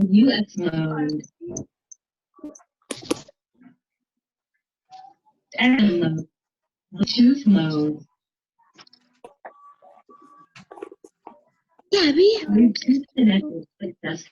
US mode, Airplane mode, Bluetooth mode. Yeah, we have Bluetooth connected with us.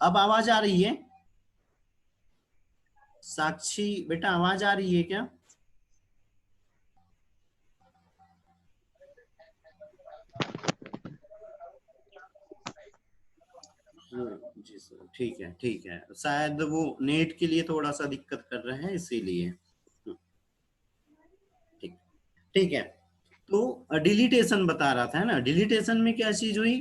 अब आवाज आ रही है? साक्षी बेटा आवाज आ रही है क्या? जी सर, ठीक है ठीक है, शायद वो नेट के लिए थोड़ा सा दिक्कत कर रहे हैं इसीलिए। ठीक ठीक है। तो डिलीटेशन बता रहा था, है ना? डिलीटेशन में क्या चीज हुई?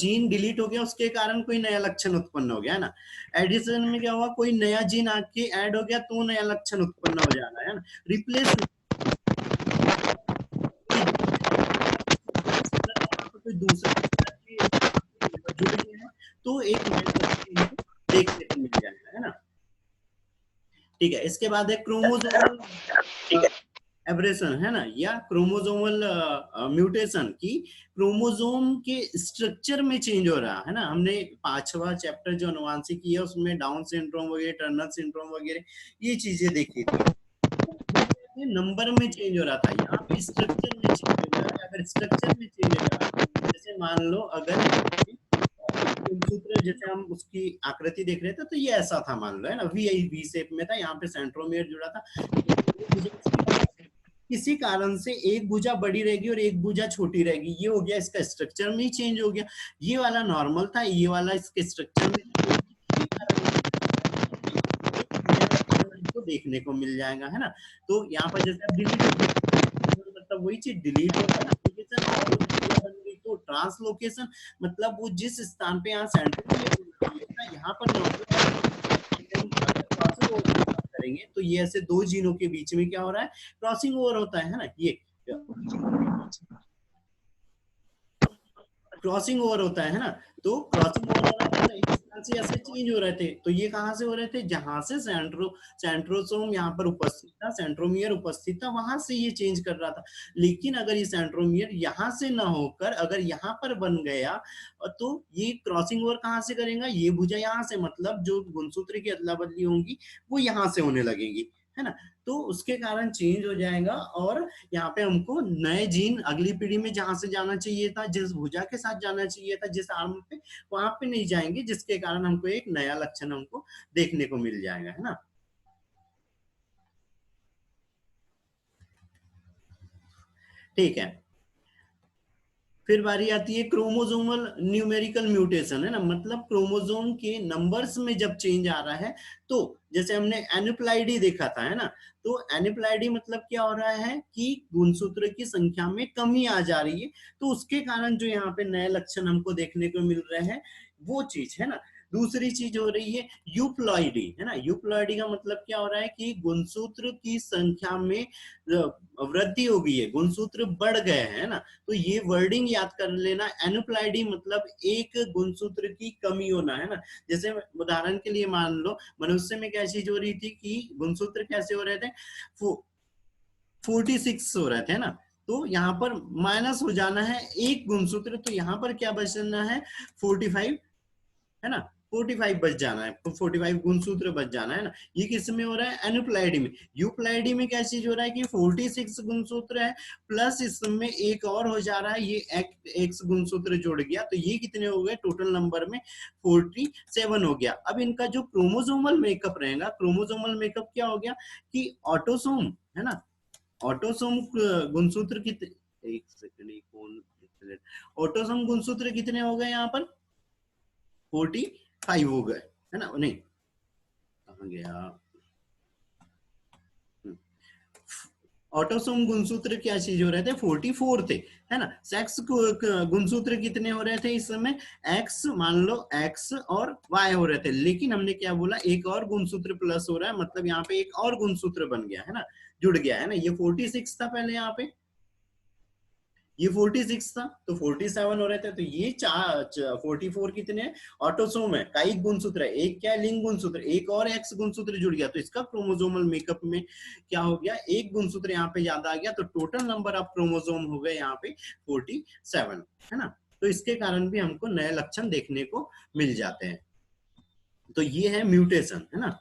जीन डिलीट हो गया, उसके कारण कोई नया लक्षण उत्पन्न हो गया, है ना? एडिशन में क्या हुआ? कोई नया जीन आके ऐड हो गया तो नया लक्षण उत्पन्न हो जाना, है ना? रिप्लेस कोई दूसरा जुड़ गया है तो एक नया लक्षण देखने को मिल जाएगा, है ना? ठीक है। इसके बाद है क्रोमोसोमल एब्रेशन, है ना, या क्रोमोसोमल म्यूटेशन की क्रोमोसोम के स्ट्रक्चर में चेंज हो रहा है ना। हमने 5वां चैप्टर जो अनुवांशिकी है उसमें डाउन सिंड्रोम वगैरह, टर्नर सिंड्रोम वगैरह ये चीजें देखी थी। नंबर में चेंज हो रहा था, यहाँ पे स्ट्रक्चर में चेंज हो रहा है। अगर स्ट्रक्चर में चेंज हो रहा है, जैसे मान लो अगर गुणसूत्र जैसे हम उसकी आकृति देख रहे थे तो ये ऐसा था, मान लो, है ना, वी शेप में था, यहाँ पे सेंट्रोमियर जुड़ा था। किसी कारण से एक भुजा बड़ी रहेगी और एक भुजा छोटी रहेगी, ये हो गया, इसका स्ट्रक्चर में ही चेंज हो गया। ये वाला नॉर्मल था, ये वाला इसके स्ट्रक्चर में को देखने को मिल जाएगा, है ना। तो यहाँ पर जैसे आप डिलीट, मतलब वही चीज डिलीट होगा ना, तो ट्रांसलोकेशन मतलब वो जिस स्थान पे यहाँ सेंटर यहाँ पर करेंगे तो ये ऐसे दो जीनों के बीच में क्या हो रहा है, क्रॉसिंग ओवर होता है ना, ये क्रॉसिंग ओवर होता है ना। तो क्रॉसिंग ओवर हो रहा था, एक स्थान से ऐसे चेंज हो रहे थे, तो ये कहां से हो रहे थे, जहां से सेंट्रोसोम यहाँ पर उपस्थित था, सेंट्रोमियर उपस्थित था, वहां से ये चेंज कर रहा था। लेकिन अगर ये सेंट्रोमियर यहाँ से ना होकर अगर यहाँ पर बन गया तो ये क्रॉसिंग ओवर कहां से करेगा, ये भुजा यहाँ से, मतलब जो गुणसूत्र की अदला बदली होंगी वो यहाँ से होने लगेंगी, है ना। तो उसके कारण चेंज हो जाएगा और यहाँ पे हमको नए जीन अगली पीढ़ी में जहां से जाना चाहिए था, जिस भुजा के साथ जाना चाहिए था, जिस आर्म पे, वहां पे नहीं जाएंगे, जिसके कारण हमको एक नया लक्षण हमको देखने को मिल जाएगा, है ना। ठीक है, फिर बारी आती है क्रोमोसोमल न्यूमेरिकल म्यूटेशन, है ना, मतलब क्रोमोसोम के नंबर्स में जब चेंज आ रहा है। तो जैसे हमने एनिप्लाइडी देखा था, है ना, तो एनिप्लाइडी मतलब क्या हो रहा है कि गुणसूत्र की संख्या में कमी आ जा रही है, तो उसके कारण जो यहाँ पे नए लक्षण हमको देखने को मिल रहे हैं वो चीज, है ना। दूसरी चीज हो रही है यूप्लॉइडी, है ना। यूप्लॉइडी का मतलब क्या हो रहा है कि गुणसूत्र की संख्या में वृद्धि हो गई है, गुणसूत्र बढ़ गए हैं, है ना। तो ये वर्डिंग याद कर लेना, एनुप्लाइडी मतलब एक गुणसूत्र की कमी होना, है ना। जैसे उदाहरण के लिए मान लो मनुष्य में क्या चीज हो रही थी कि गुणसूत्र कैसे हो रहे थे, 46 हो रहे थे, ना। तो यहाँ पर माइनस हो जाना है एक गुणसूत्र, तो यहाँ पर क्या बचना है, 45, है ना, 45 बच जाना है, 45 गुणसूत्र बच जाना है ना। ये किस में हो रहा है, एनुप्लाइडी में। यूप्लाइडी में क्या चीज हो रहा है कि 46 गुणसूत्र है प्लस इसमें एक और हो जा रहा है, ये एक्स गुणसूत्र जुड़ गया, तो ये कितने हो गए टोटल नंबर में, 47 हो गया। अब इनका जो क्रोमोसोमल मेकअप रहेगा, क्रोमोसोमल मेकअप क्या हो गया कि ऑटोसोम, है ना, ऑटोसोम गुणसूत्र कितने, एक सेकंड, एक कौन, ऑटोसोम गुणसूत्र कितने हो गए यहाँ पर, 45 हो गए, है ना, नहीं कहाँ गया, ऑटोसोम गुणसूत्र क्या चीज हो रहे थे, 44 थे, है ना। सेक्स गुणसूत्र कितने हो रहे थे इस समय, एक्स, मान लो एक्स और वाई हो रहे थे, लेकिन हमने क्या बोला, एक और गुणसूत्र प्लस हो रहा है, मतलब यहाँ पे एक और गुणसूत्र बन गया, है ना, जुड़ गया, है ना। ये 46 था पहले, यहाँ पे ये 46 था, तो 47 हो रहे थे, तो ये 44 कितने हैं, ऑटोसोम है, का एक गुणसूत्र है, एक क्या है, लिंग गुणसूत्र, एक और एक्स गुणसूत्र जुड़ गया, तो इसका क्रोमोसोमल मेकअप में क्या हो गया, एक गुणसूत्र यहाँ पे ज्यादा आ गया, तो टोटल नंबर ऑफ क्रोमोसोम हो गए यहाँ पे 47, है ना। तो इसके कारण भी हमको नए लक्षण देखने को मिल जाते हैं। तो ये है म्यूटेशन, है ना।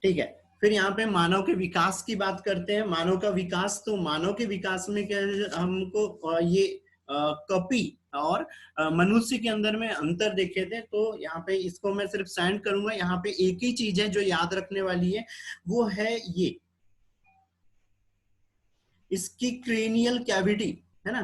ठीक है, फिर यहाँ पे मानव के विकास की बात करते हैं। मानव का विकास, तो मानव के विकास में क्या है, हमको ये कपी और मनुष्य के अंदर में अंतर देखे थे, तो यहाँ पे इसको मैं सिर्फ सेंड करूंगा। यहाँ पे एक ही चीज है जो याद रखने वाली है, वो है ये इसकी क्रेनियल कैविटी, है ना,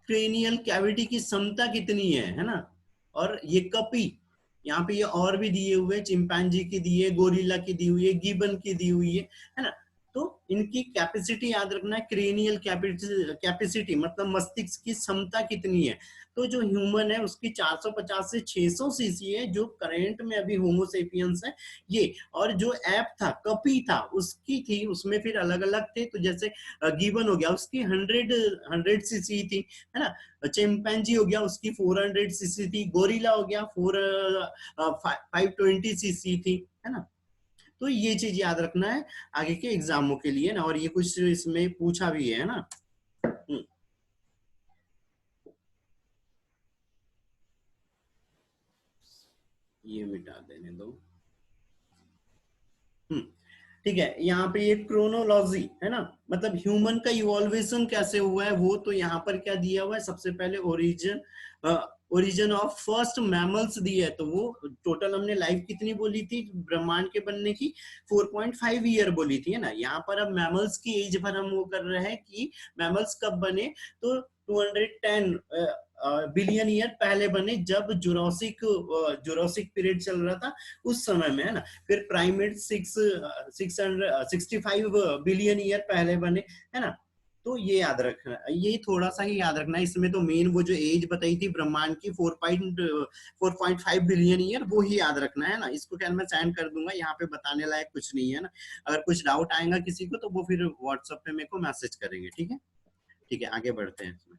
क्रेनियल कैविटी की क्षमता कितनी है ना। और ये कपी, यहाँ पे ये और भी दिए हुए, चिंपैंजी की दी है, गोरिल्ला की दी हुई है, गिबन की दी हुई है ना। तो इनकी कैपेसिटी याद रखना है, क्रेनियल कैपेसिटी मतलब मस्तिष्क की क्षमता कितनी है। तो जो ह्यूमन है उसकी 450 से 600 सीसी है, जो करेंट में अभी होमोसेपियंस है ये। और जो ऐप था, कपी था, उसकी थी, उसमें फिर अलग अलग थे, तो जैसे गिबन हो गया उसकी 100 सीसी थी, है ना। चिंपैंजी हो गया उसकी 400 सीसी थी, गोरिल्ला हो गया 520 सीसी थी, है ना। तो ये चीज याद रखना है आगे के एग्जामों के लिए ना, और ये कुछ इसमें पूछा भी है ना। ये मिटा देने दो। ठीक है, यहाँ पे ये क्रोनोलॉजी है ना, मतलब ह्यूमन का इवोल्यूशन कैसे हुआ है वो तो यहाँ पर क्या दिया हुआ है, सबसे पहले ओरिजिन ऑफ फर्स्ट मैमल्स दिया है। तो वो टोटल हमने लाइफ कितनी बोली थी ब्रह्मांड के बनने की, 4.5 ईयर बोली थी, है ना। यहाँ पर अब मैमल्स की एज पर हम वो कर रहे हैं कि मैमल्स कब बने, तो 210 बिलियन ईयर पहले बने, जब जुरासिक पीरियड चल रहा था उस समय में, है ना। फिर प्राइमेट 665 बिलियन ईयर पहले बने, है ना। तो ये याद रखना, ये थोड़ा सा ही याद रखना है। इसमें तो मेन वो जो एज बताई थी ब्रह्मांड की 4.5 बिलियन ईयर, वो ही याद रखना है ना। इसको क्या मैं सेंड कर दूंगा, यहाँ पे बताने लायक कुछ नहीं है ना। अगर कुछ डाउट आएगा किसी को तो वो फिर व्हाट्सएप पे मेरे को मैसेज करेंगे, ठीक है। ठीक है, आगे बढ़ते हैं इसमें।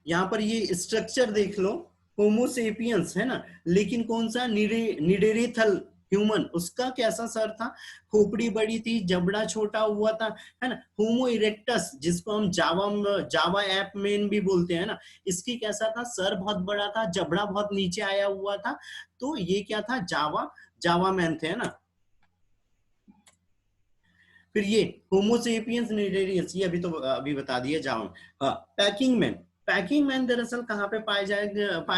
यहाँ पर ये स्ट्रक्चर देख लो, होमोसेपियंस है ना, लेकिन कौन सा, निडेरिथल ह्यूमन, उसका कैसा सर था, खोपड़ी बड़ी थी, जबड़ा छोटा हुआ था, है ना। होमो इरेक्टस, जिसको हम जावा ऐप मेन भी बोलते हैं ना, इसकी कैसा था, सर बहुत बड़ा था, जबड़ा बहुत नीचे आया हुआ था। तो ये क्या था, जावा मैन थे, है ना। फिर ये होमोसेपियंस निडेरियस, ये अभी बता दिया जावा। हाँ, पैकिंग मैन दरअसल कहाँ पे पाए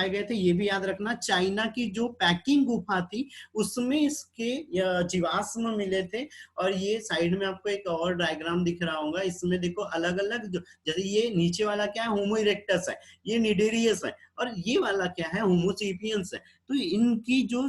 गए थे, ये भी याद रखना। चाइना की जो पैकिंग गुफा थी उसमें इसके जीवाश्म मिले थे। और ये साइड में आपको एक और डायग्राम दिख रहा होगा, इसमें देखो अलग अलग, जैसे ये नीचे वाला क्या है, होमो इरेक्टस है, ये निडेरियस है, और ये वाला क्या है, होमोसेपियंस है। तो इनकी जो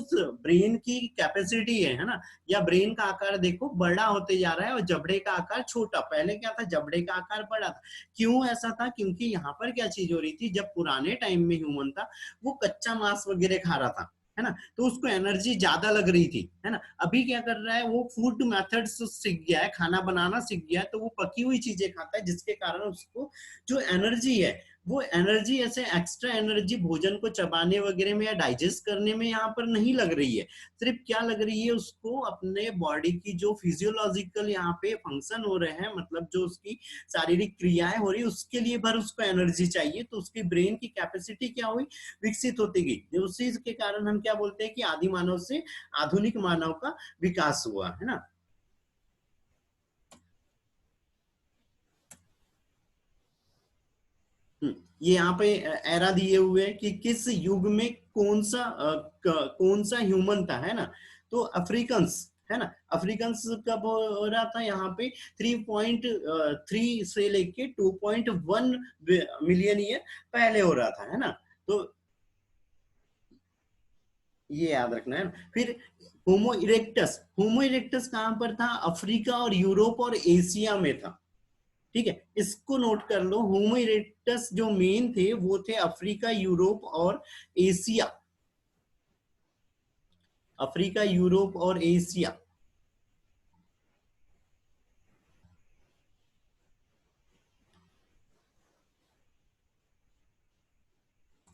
ब्रेन की कैपेसिटी है ना, या ब्रेन का आकार देखो बड़ा होते जा रहा है और जबड़े का आकार छोटा। पहले क्या था, जबड़े का आकार बड़ा था। क्यों ऐसा था, क्योंकि यहाँ पर क्या चीज हो रही थी, जब पुराने टाइम में ह्यूमन था वो कच्चा मांस वगैरह खा रहा था, है ना, तो उसको एनर्जी ज्यादा लग रही थी, है ना। अभी क्या कर रहा है, वो फूड मेथड्स सीख गया है, खाना बनाना सीख गया है, तो वो पकी हुई चीजें खाता है, जिसके कारण उसको जो एनर्जी है, वो एनर्जी ऐसे एक्स्ट्रा एनर्जी भोजन को चबाने वगैरह में या डाइजेस्ट करने में यहाँ पर नहीं लग रही है। सिर्फ क्या लग रही है, उसको अपने बॉडी की जो फिजियोलॉजिकल यहाँ पे फंक्शन हो रहे हैं, मतलब जो उसकी शारीरिक क्रियाएं हो रही है, उसके लिए भर उसको एनर्जी चाहिए। तो उसकी ब्रेन की कैपेसिटी क्या हुई, विकसित होती गई। उसी के कारण हम क्या बोलते हैं कि आदि मानव से आधुनिक मानव का विकास हुआ, है ना। ये यहाँ पे एरा दिए हुए हैं कि किस युग में कौन सा ह्यूमन था, है ना। तो अफ्रीकन्स, है ना, अफ्रीकन्स कब हो रहा था, यहाँ पे 3.3 से लेके 2.1 मिलियन ईयर पहले हो रहा था, है ना। तो ये याद रखना है। फिर होमो इरेक्टस कहां पर था, अफ्रीका और यूरोप और एशिया में था। ठीक है, इसको नोट कर लो, होमो इरेक्टस जो मेन थे वो थे अफ्रीका, यूरोप और एशिया। अफ्रीका, यूरोप और एशिया।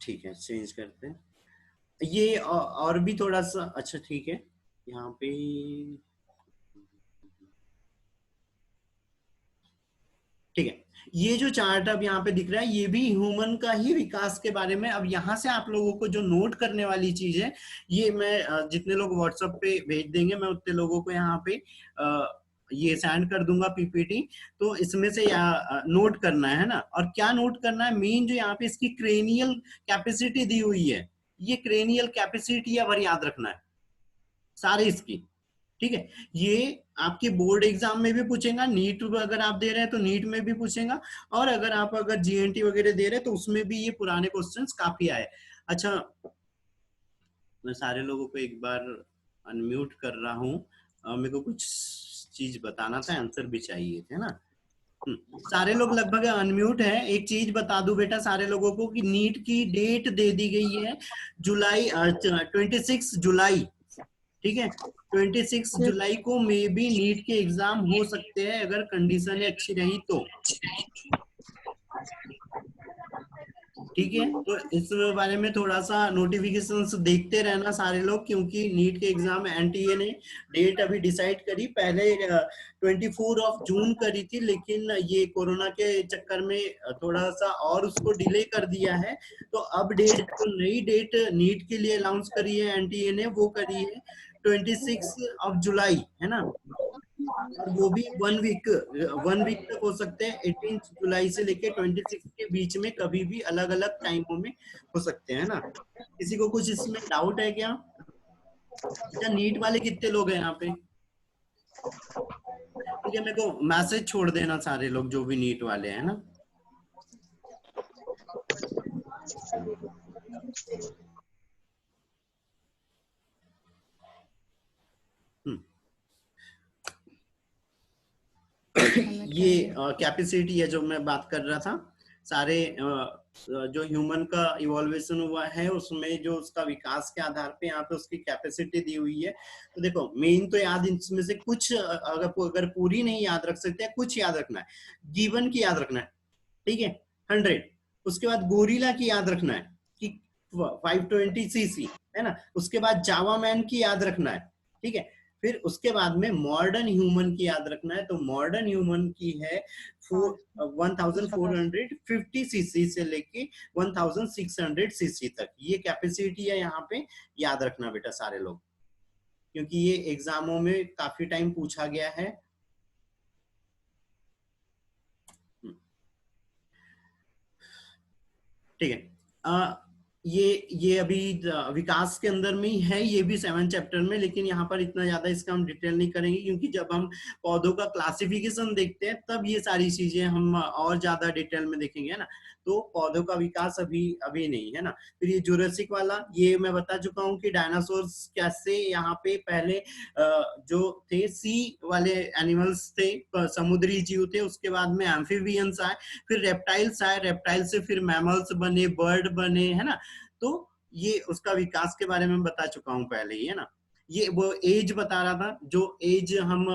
ठीक है, चेंज करते हैं ये और भी थोड़ा सा। अच्छा ठीक है, यहाँ पे ठीक है, ये जो चार्ट अब यहाँ पे दिख रहा है, ये भी ह्यूमन का ही विकास के बारे में। अब यहाँ से आप लोगों को जो नोट करने वाली चीज है, ये मैं जितने लोग व्हाट्सएप पे भेज देंगे, मैं उतने लोगों को यहाँ पे ये सेंड कर दूंगा पीपीटी। तो इसमें से नोट करना है ना। और क्या नोट करना है, मेन जो यहाँ पे इसकी क्रेनियल कैपेसिटी दी हुई है, ये क्रेनियल कैपेसिटी अब याद रखना है सारे इसकी। ठीक है, ये आपके बोर्ड एग्जाम में भी पूछेगा, नीट अगर आप दे रहे हैं तो नीट में भी पूछेगा, और अगर जीएनटी वगैरह दे रहे हैं तो उसमें भी ये पुराने क्वेश्चंस काफी आए। अच्छा, मैं सारे लोगों को एक बार अनम्यूट कर रहा हूँ, मेरे को कुछ चीज बताना था, आंसर भी चाहिए थे ना। सारे लोग लगभग अनम्यूट है। एक चीज बता दूं बेटा सारे लोगों को कि नीट की डेट दे दी गई है जुलाई 26 जुलाई। ठीक है, 26 जुलाई को मे बी नीट के एग्जाम हो सकते हैं, अगर कंडीशन अच्छी रही तो। ठीक है, तो इस बारे में थोड़ा सा नोटिफिकेशंस देखते रहना सारे लोग, क्योंकि नीट के एग्जाम एनटीए ने डेट अभी डिसाइड करी, पहले 24 जून करी थी, लेकिन ये कोरोना के चक्कर में थोड़ा सा और उसको डिले कर दिया है। तो अब डेट, जो नई डेट नीट के लिए अनाउंस करी है एनटीए ने, वो करी है 26 जुलाई, है ना। और वो भी 1 वीक तक हो सकते हैं, 18 जुलाई से लेके 26 के बीच में कभी भी अलग अलग टाइमों में हो सकते हैं, ना। किसी को कुछ इसमें डाउट है क्या? अच्छा, नीट वाले कितने लोग हैं यहाँ पे? ठीक है, मेरे को मैसेज छोड़ देना सारे लोग जो भी नीट वाले हैं ना। ये कैपेसिटी है जो मैं बात कर रहा था, सारे जो ह्यूमन का इवोल्यूशन हुआ है उसमें जो उसका विकास के आधार पे यहाँ पे उसकी कैपेसिटी दी हुई है। तो देखो, मेन तो याद इसमें से कुछ अगर पूरी नहीं याद रख सकते, कुछ याद रखना है। गिवन की याद रखना है, ठीक है, 100। उसके बाद गोरिल्ला की याद रखना है कि 520 cc, है ना। उसके बाद जावा मैन की याद रखना है, ठीक है। फिर उसके बाद में मॉडर्न ह्यूमन की याद रखना है, तो मॉडर्न ह्यूमन की है 1450 cc से लेके 1600 cc तक, ये कैपेसिटी है यहाँ पे। याद रखना बेटा सारे लोग, क्योंकि ये एग्जामों में काफी टाइम पूछा गया है। ठीक है, ये अभी विकास के अंदर में ही है, ये भी 7 चैप्टर में, लेकिन यहाँ पर इतना ज्यादा इसका हम डिटेल नहीं करेंगे, क्योंकि जब हम पौधों का क्लासिफिकेशन देखते हैं तब ये सारी चीजें हम और ज्यादा डिटेल में देखेंगे, है ना। तो पौधों का विकास अभी अभी नहीं, है ना। फिर ये जुरासिक वाला, ये मैं बता चुका हूँ कि डायनासोर्स कैसे यहाँ पे पहले जो थे सी वाले एनिमल्स थे, समुद्री जीव थे, उसके बाद में एम्फीबियंस आए, फिर रेप्टाइल्स आए, रेप्टाइल से फिर मैमल्स बने, बर्ड बने, है ना। तो ये उसका विकास के बारे में बता चुका हूं पहले ही, है ना। ये वो एज बता रहा था, जो एज हम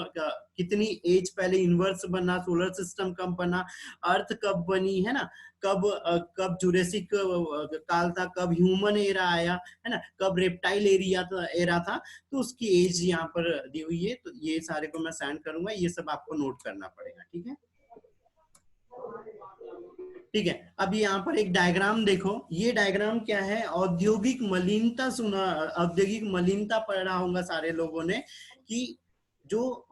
कितनी एज पहले यूनिवर्स बना, सोलर सिस्टम कब बना, अर्थ कब बनी, है ना। कब जुरेसिक काल था, कब ह्यूमन एरा आया, है ना, कब रेप्टाइल एरा था। तो उसकी एज यहाँ पर दी हुई है, तो ये सारे को मैं सेंड करूंगा, ये सब आपको नोट करना पड़ेगा, ठीक है। ठीक है, अब यहाँ पर एक डायग्राम देखो, ये डायग्राम क्या है, औद्योगिक मलिनता सुना, औद्योगिक मलिनता पढ़ा होगा सारे लोगों ने, कि जो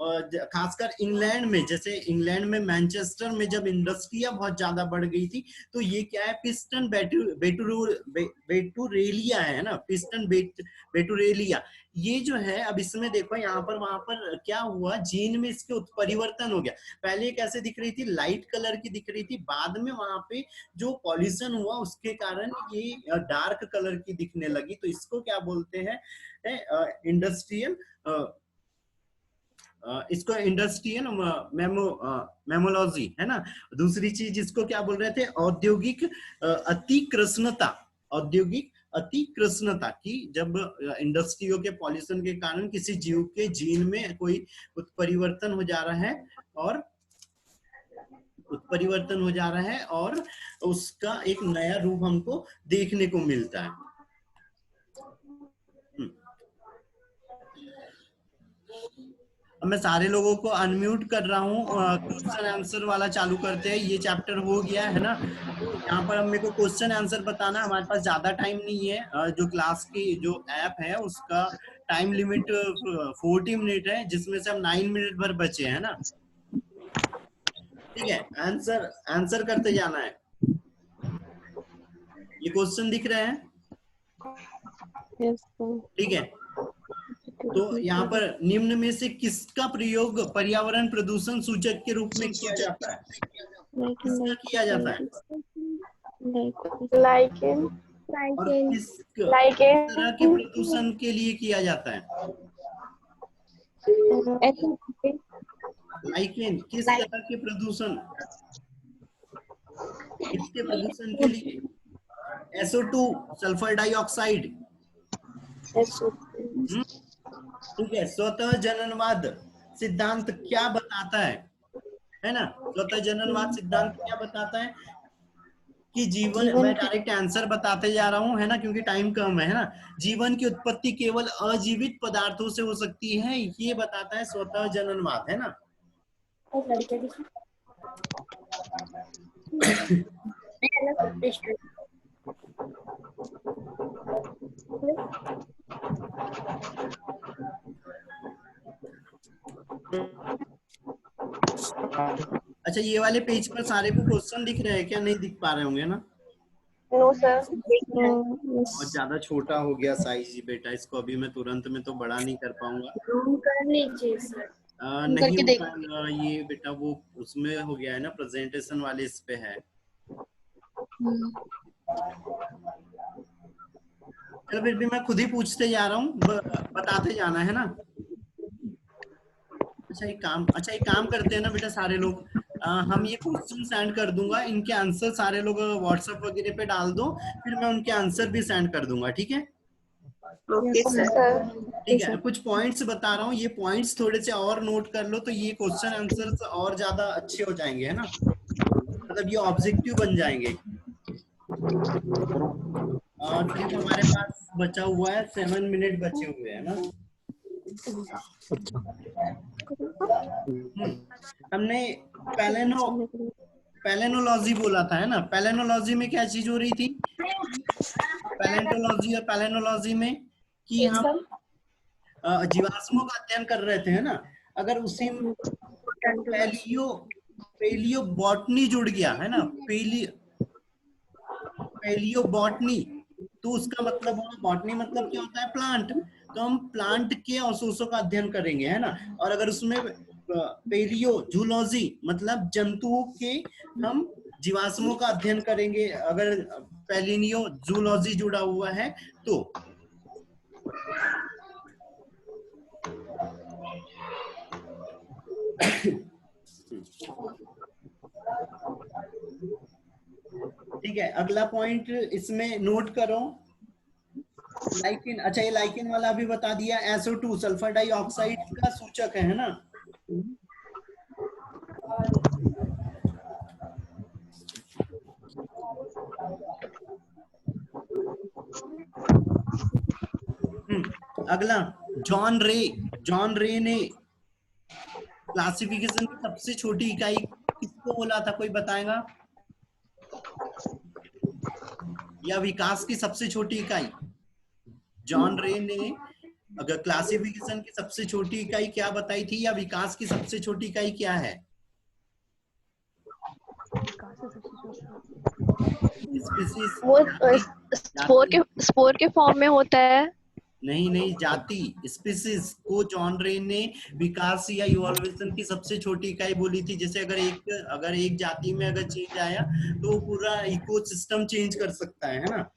खासकर इंग्लैंड में, जैसे इंग्लैंड में मैनचेस्टर में जब इंडस्ट्रिया बहुत ज्यादा बढ़ गई थी, तो ये क्या है, पिस्टन बेटुरेलिया है ना, पिस्टन बेटुरेलिया, ये जो है। अब इसमें देखो यहाँ पर वहां पर क्या हुआ, जीन में इसके उत्परिवर्तन हो गया। पहले कैसे दिख रही थी, लाइट कलर की दिख रही थी, बाद में वहां पे जो पॉल्यूशन हुआ उसके कारण ये डार्क कलर की दिखने लगी। तो इसको क्या बोलते हैं, इंडस्ट्रियल, इसको इंडस्ट्रियल मेमोलॉजी, है ना। दूसरी चीज इसको क्या बोल रहे थे, औद्योगिक अतिकृष्णता, औद्योगिक अतिकृष्णता की, जब इंडस्ट्रियों के पॉल्यूशन के कारण किसी जीव के जीन में कोई उत्परिवर्तन हो जा रहा है, और उत्परिवर्तन हो जा रहा है और उसका एक नया रूप हमको देखने को मिलता है। अब मैं सारे लोगों को अनम्यूट कर रहा हूँ, क्वेश्चन आंसर वाला चालू करते हैं, ये चैप्टर हो गया है ना। तो यहाँ पर अब मेरे को क्वेश्चन आंसर बताना, हमारे पास ज्यादा टाइम नहीं है, जो क्लास की जो ऐप है उसका टाइम लिमिट 40 मिनट है, जिसमें से अब 9 मिनट भर बचे हैं ना। ठीक है, आंसर आंसर करते जाना है। ये क्वेश्चन दिख रहे हैं? ठीक है, तो यहाँ पर निम्न में से किसका प्रयोग पर्यावरण प्रदूषण सूचक के रूप में किया जाता है? किसका किया जाता है? लाइकेन। और किस तरह के प्रदूषण के लिए किया जाता है? लाइकेन किस तरह के प्रदूषण, किसके प्रदूषण के लिए? SO2, sulphur dioxide. ठीक है, स्वतः जननवाद सिद्धांत क्या बताता है ना। स्वतः जननवाद सिद्धांत क्या बताता है? कि जीवन, मैं डायरेक्ट आंसर बताते जा रहा हूँ है ना, क्योंकि टाइम कम है ना। जीवन की उत्पत्ति केवल अजीवित पदार्थों से हो सकती है, ये बताता है स्वतः जननवाद, है ना। अच्छा, ये वाले पेज पर सारे को क्वेश्चन दिख रहे हैं क्या? नहीं दिख पा रहे होंगे ना। No sir. बहुत ज्यादा छोटा हो गया साइज बेटा, इसको अभी मैं तुरंत में तो बड़ा नहीं कर पाऊंगा। कर लीजिए सर। नहीं होता ये बेटा, वो उसमें हो गया है ना, प्रेजेंटेशन वाले इस पे है। चलो फिर भी मैं खुद ही पूछते जा रहा हूँ, बताते जाना है ना। अच्छा एक काम करते हैं ना बेटा सारे लोग, हम ये क्वेश्चन सेंड कर दूंगा, इनके आंसर सारे लोग व्हाट्सएप वगैरह पे डाल दो, फिर मैं उनके आंसर भी सेंड कर दूंगा, ठीक है। Okay sir. ठीक है, कुछ पॉइंट्स बता रहा हूँ, ये पॉइंट्स थोड़े से और नोट कर लो, तो ये क्वेश्चन आंसर और ज्यादा अच्छे हो जाएंगे, है ना, मतलब ये ऑब्जेक्टिव बन जाएंगे। करीब हमारे पास बचा हुआ है 7 मिनट बचे हुए हैं ना। हमने पैलेनोलॉजी बोला था, है ना। पैलेनोलॉजी में क्या चीज हो रही थी, पैलेंटोलॉजी और पैलेनोलॉजी में कि हम जीवाश्मों का अध्ययन कर रहे थे, है ना। अगर उसी में पेलियो बॉटनी जुड़ गया, है ना, पेलियो बॉटनी, तो उसका मतलब होगा, बॉटनी मतलब क्या होता है, प्लांट, तो हम प्लांट के अवशेषों का अध्ययन करेंगे, है ना। और अगर उसमें पेलियो जूलॉजी मतलब जंतुओं के हम जीवाश्मों का अध्ययन करेंगे, अगर पेलिनियो जूलॉजी जुड़ा हुआ है तो। ठीक है, अगला पॉइंट इसमें नोट करो, लाइकिन। अच्छा, ये लाइकिन वाला भी बता दिया, SO2 सल्फर डाइऑक्साइड का सूचक है ना। अगला, जॉन रे ने क्लासिफिकेशन की सबसे छोटी इकाई किसको बोला था, कोई बताएगा, या विकास की सबसे छोटी इकाई। जॉन रे ने अगर क्लासिफिकेशन की सबसे छोटी इकाई क्या बताई थी, या विकास की सबसे छोटी इकाई क्या है। वो स्पोर के फॉर्म में होता है। नहीं, जाति, स्पीसीज को जॉन रे ने विकास या इवोल्यूशन की सबसे छोटी इकाई बोली थी। जैसे अगर एक जाति में अगर चेंज आया तो पूरा इकोसिस्टम चेंज कर सकता है ना।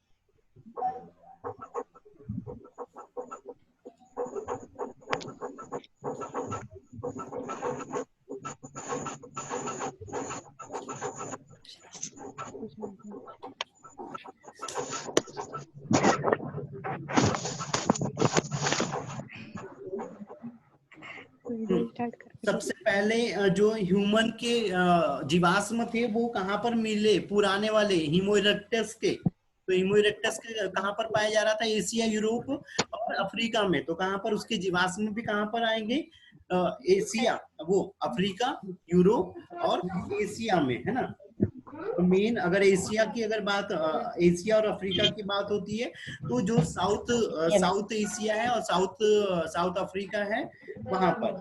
सबसे पहले जो ह्यूमन के जीवाश्म थे वो कहाँ पर मिले, पुराने वाले होमो इरेक्टस के। तो होमो इरेक्टस के कहाँ पर पाया जा रहा था, एशिया, यूरोप और अफ्रीका में। तो कहाँ पर उसके जीवाश्म भी कहाँ पर आएंगे, एशिया, वो अफ्रीका, यूरोप और एशिया में, है ना। तो मेन अगर एशिया की अगर बात, एशिया और अफ्रीका की बात होती है, तो जो साउथ एशिया है और साउथ अफ्रीका है, वहां पर।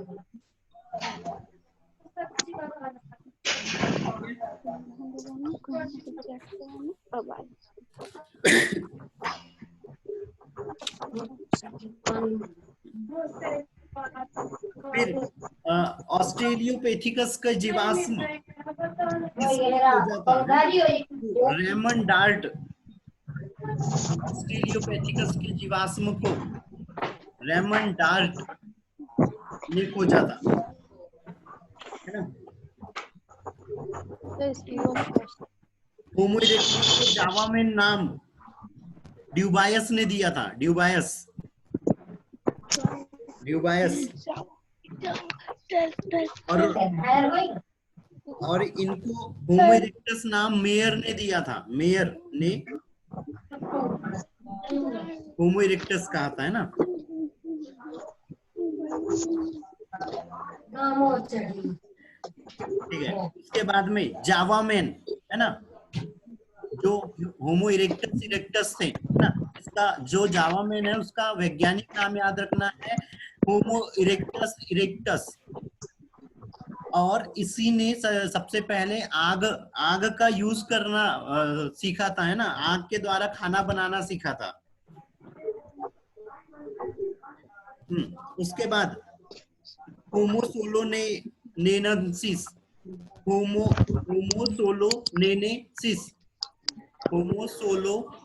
फिर ऑस्ट्रेलियोपेथिकस का जीवाश्म रेमंड डार्ट, ऑस्ट्रेलियोपेथिकस के जीवाश्म को रेमंड डार्ट ने खोजा था, है ना। होमो इरेक्टस को जावा में नाम ड्यूबायस ने दिया था, ड्यूबायस। और और इनको होमो इरेक्टस नाम मेयर ने दिया था, मेयर ने होमो इरेक्टस कहा था, है ना। ठीक है, उसके बाद में जावा मैन, है ना, जो होमो इरेक्टस इरेक्टस थे, है ना, इसका जो जावा मैन है उसका वैज्ञानिक नाम याद रखना है होमो इरेक्टस इरेक्टस। और इसी ने सबसे पहले आग आग का यूज करना सीखा था, है ना, आग के द्वारा खाना बनाना सीखा था। उसके बाद होमो सोलोनेनेसिस, होमो होमो सोलोनेनेसिस, होमो सोलोनेनेसिस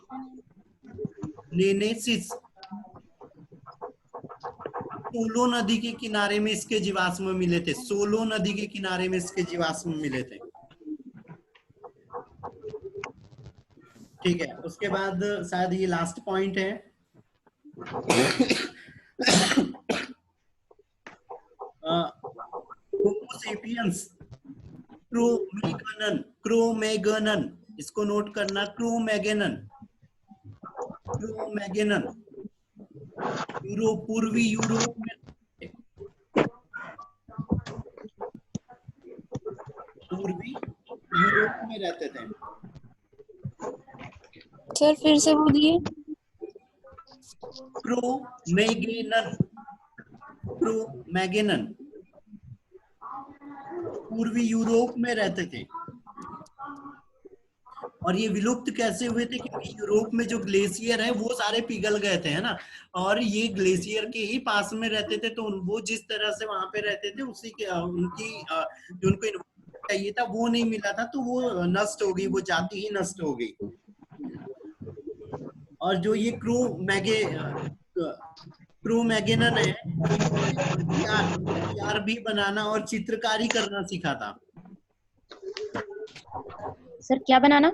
सोलो नदी के किनारे में इसके जीवाश्म मिले थे, सोलो नदी के किनारे में इसके जीवाश्म मिले थे। ठीक है, उसके बाद शायद ये लास्ट पॉइंट है। होमो सेपियंस क्रोमैगनन, क्रोमैगनन, इसको नोट करना, क्रोमैगनन, क्रोमैगनन यूरोप, पूर्वी यूरोप में, पूर्वी यूरोप में रहते थे। सर फिर से बोलिए। क्रोमैगनन, क्रोमैगनन पूर्वी यूरोप में रहते थे। और ये विलुप्त कैसे हुए थे, क्योंकि यूरोप में जो ग्लेशियर है वो सारे पिघल गए थे, है ना, और ये ग्लेशियर के ही पास में रहते थे, तो वो जिस तरह से वहां पे रहते थे उसी के उनकी जो उनको चाहिए था वो नहीं मिला था, तो वो नष्ट हो गई, वो जाति ही नष्ट हो गई। और जो ये क्रोमैगनन है, हथियार भी बनाना और चित्रकारी करना सीखा था। सर क्या बनाना?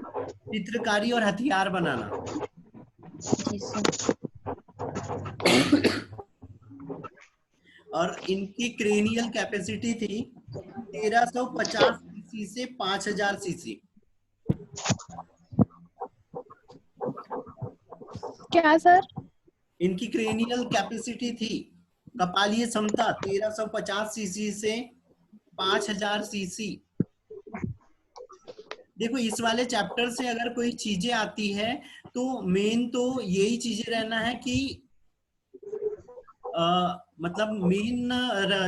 चित्रकारी और हथियार बनाना। जी सर। और इनकी क्रेनियल कैपेसिटी थी 1350 सीसी से 5000 सीसी। क्या सर? इनकी क्रेनियल कैपेसिटी थी, कपालीय क्षमता 1350 सीसी से 5000 सीसी। देखो इस वाले चैप्टर से अगर कोई चीजें आती है तो मेन तो यही चीजें रहना है कि मतलब मेन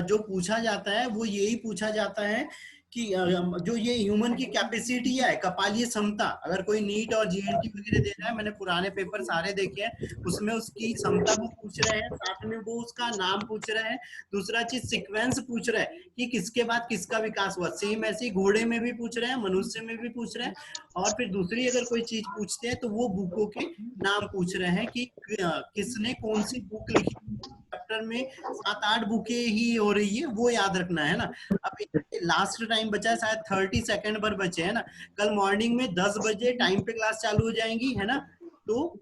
जो पूछा जाता है वो यही पूछा जाता है कि जो ये ह्यूमन की कैपेसिटी है, कपालीय क्षमता, अगर कोई नीट और जीएनटी वगैरह दे रहा है, मैंने पुराने पेपर सारे देखे हैं, उसमें उसकी क्षमता वो पूछ रहे हैं, साथ में वो उसका नाम पूछ रहे हैं, दूसरा चीज सीक्वेंस पूछ रहे हैं कि किसके बाद किसका विकास हुआ। सेम ऐसे ही घोड़े में भी पूछ रहे हैं, मनुष्य में भी पूछ रहे हैं, और फिर दूसरी अगर कोई चीज पूछते हैं तो वो बुकों के नाम पूछ रहे हैं कि किसने कौन सी बुक लिखी। चैप्टर में 7-8 बुकें ही हो रही है, वो याद रखना है ना। अब लास्ट टाइम बचा है, शायद 30 सेकंड पर बचे, है ना। कल मॉर्निंग में 10 बजे टाइम पे क्लास चालू हो जाएंगी, है ना, तो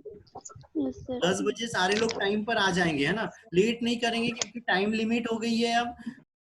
10 बजे सारे लोग टाइम पर आ जाएंगे, है ना, लेट नहीं करेंगे क्योंकि टाइम लिमिट हो गई है अब।